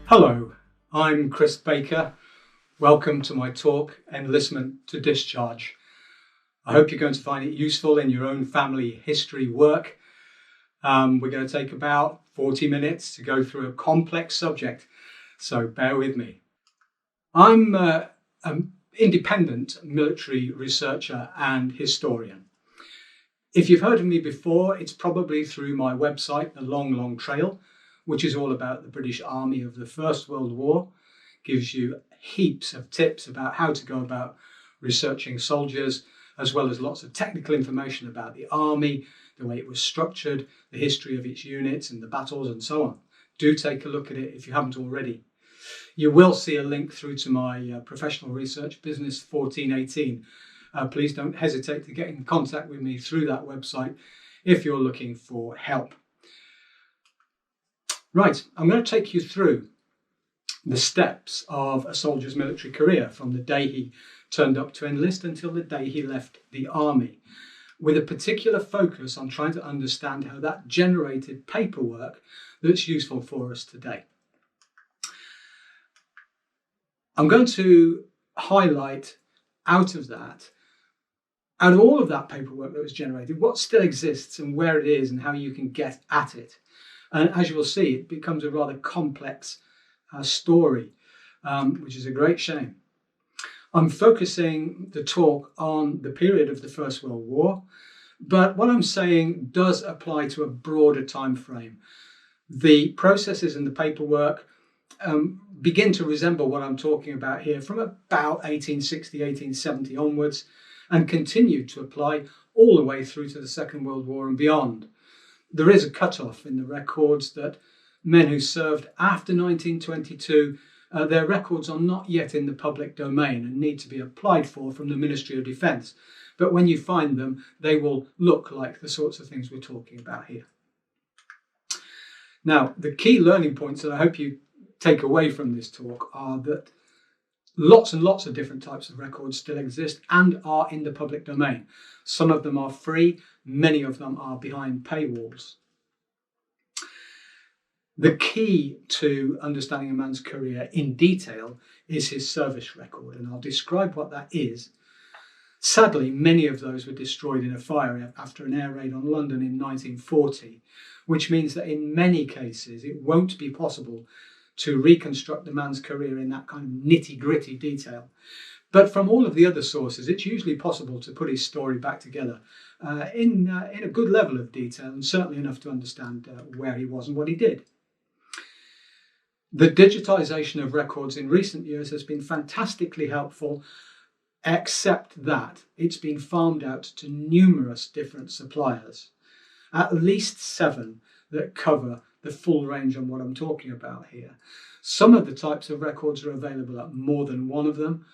Hello, I'm Chris Baker. Welcome to my talk, Enlistment to Discharge. I hope you're going to find it useful in your own family history work. We're going to take about 40 minutes to go through a complex subject, so bear with me. I'm an independent military researcher and historian. If you've heard of me before, it's probably through my website, The Long Trail, which is all about the British Army of the First World War. Gives you heaps of tips about how to go about researching soldiers, as well as lots of technical information about the army, the way it was structured, the history of its units and the battles and so on. Do take a look at it if you haven't already. You will see a link through to my professional research, Business 1418. Please don't hesitate to get in contact with me through that website if you're looking for help. Right, I'm going to take you through the steps of a soldier's military career from the day he turned up to enlist until the day he left the army, with a particular focus on trying to understand how that generated paperwork that's useful for us today. I'm going to highlight out of all of that paperwork that was generated, what still exists and where it is and how you can get at it. And as you will see, it becomes a rather complex story, which is a great shame. I'm focusing the talk on the period of the First World War, but what I'm saying does apply to a broader time frame. The processes and the paperwork begin to resemble what I'm talking about here from about 1860, 1870 onwards, and continue to apply all the way through to the Second World War and beyond. There is a cut-off in the records that men who served after 1922, their records are not yet in the public domain and need to be applied for from the Ministry of Defence. But when you find them, they will look like the sorts of things we're talking about here. Now, the key learning points that I hope you take away from this talk are that lots and lots of different types of records still exist and are in the public domain. Some of them are free, many of them are behind paywalls. The key to understanding a man's career in detail is his service record, and I'll describe what that is. Sadly, many of those were destroyed in a fire after an air raid on London in 1940, which means that in many cases it won't be possible to reconstruct the man's career in that kind of nitty-gritty detail. But from all of the other sources, it's usually possible to put his story back together in a good level of detail, and certainly enough to understand where he was and what he did. The digitisation of records in recent years has been fantastically helpful, except that it's been farmed out to numerous different suppliers, at least 7 that cover the full range on what I'm talking about here. Some of the types of records are available at more than one of them.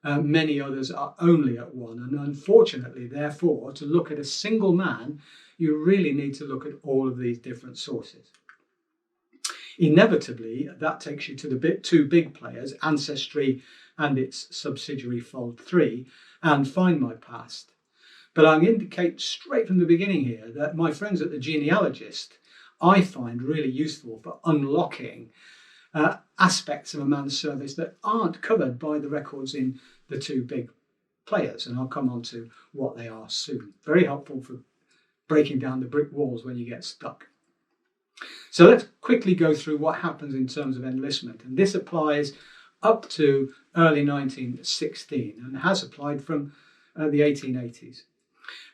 Many others are only at one. And unfortunately, therefore, to look at a single man, you really need to look at all of these different sources. Inevitably, that takes you to the two big players, Ancestry and its subsidiary Fold 3, and Find My Past. But I'll indicate straight from the beginning here that my friends at the Genealogist I find really useful for unlocking aspects of a man's service that aren't covered by the records in the two big players. And I'll come on to what they are soon. Very helpful for breaking down the brick walls when you get stuck. So let's quickly go through what happens in terms of enlistment. And this applies up to early 1916 and has applied from the 1880s.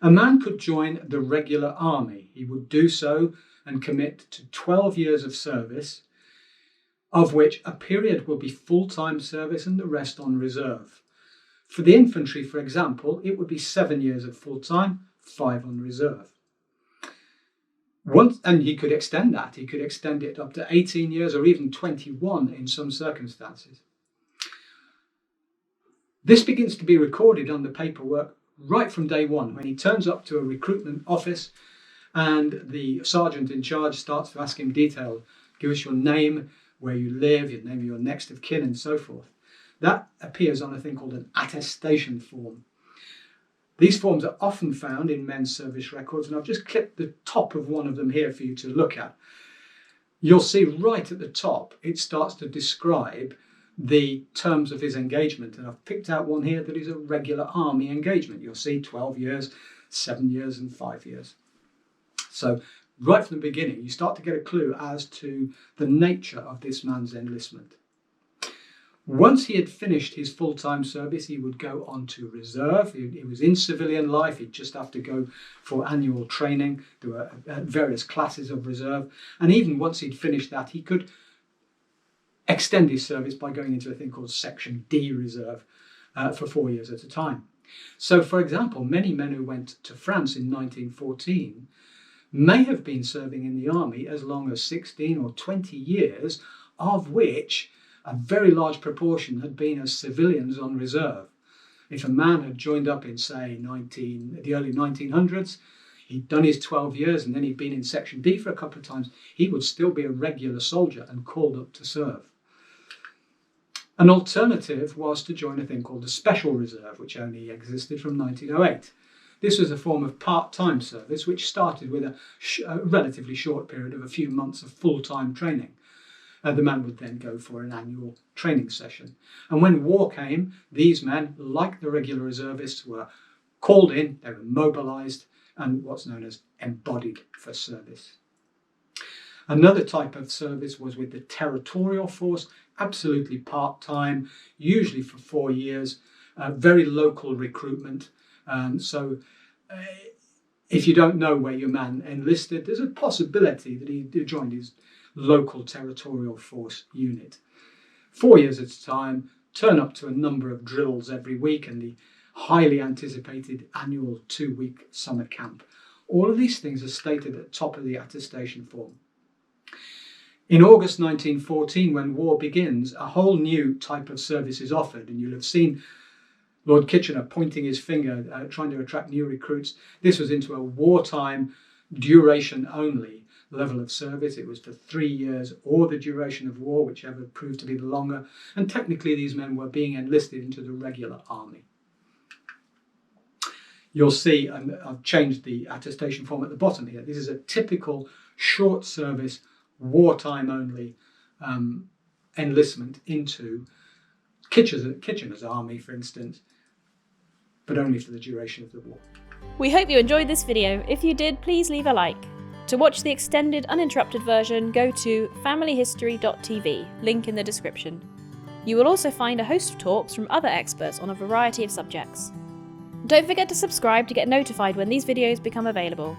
A man could join the regular army. He would do so and commit to 12 years of service, of which a period will be full-time service and the rest on reserve. For the infantry, for example, it would be 7 years of full-time, 5 on reserve. And he could extend that. He could extend it up to 18 years or even 21 in some circumstances. This begins to be recorded on the paperwork right from day one, when he turns up to a recruitment office and the sergeant in charge starts to ask him detail. Give us your name, where you live, your name of your next of kin, and so forth. That appears on a thing called an attestation form. These forms are often found in men's service records, and I've just clipped the top of one of them here for you to look at. You'll see right at the top, it starts to describe the terms of his engagement. And I've picked out one here that is a regular army engagement. You'll see 12 years, 7 years and 5 years. So right from the beginning, you start to get a clue as to the nature of this man's enlistment. Once he had finished his full-time service, he would go on to reserve. He was in civilian life. He'd just have to go for annual training. There were various classes of reserve. And even once he'd finished that, he could extend his service by going into a thing called Section D reserve for 4 years at a time. So, for example, many men who went to France in 1914 may have been serving in the army as long as 16 or 20 years, of which a very large proportion had been as civilians on reserve. If a man had joined up in, say, the early 1900s, he'd done his 12 years and then he'd been in Section D for a couple of times, he would still be a regular soldier and called up to serve. An alternative was to join a thing called the Special Reserve, which only existed from 1908. This was a form of part-time service which started with a relatively short period of a few months of full-time training. The man would then go for an annual training session. And when war came, these men, like the regular reservists, were called in, they were mobilised, and what's known as embodied for service. Another type of service was with the territorial force, absolutely part-time, usually for 4 years, very local recruitment. So if you don't know where your man enlisted, there's a possibility that he joined his local territorial force unit. 4 years at a time, turn up to a number of drills every week and the highly anticipated annual 2-week summer camp. All of these things are stated at the top of the attestation form. In August 1914, when war begins, a whole new type of service is offered, and you'll have seen Lord Kitchener pointing his finger, trying to attract new recruits. This was into a wartime, duration only level of service. It was for 3 years or the duration of war, whichever proved to be the longer. And technically these men were being enlisted into the regular army. You'll see, and I've changed the attestation form at the bottom here. This is a typical short service, wartime only enlistment into Kitchener's army, for instance, but only for the duration of the war. We hope you enjoyed this video. If you did, please leave a like. To watch the extended, uninterrupted version, go to familyhistory.tv, link in the description. You will also find a host of talks from other experts on a variety of subjects. Don't forget to subscribe to get notified when these videos become available.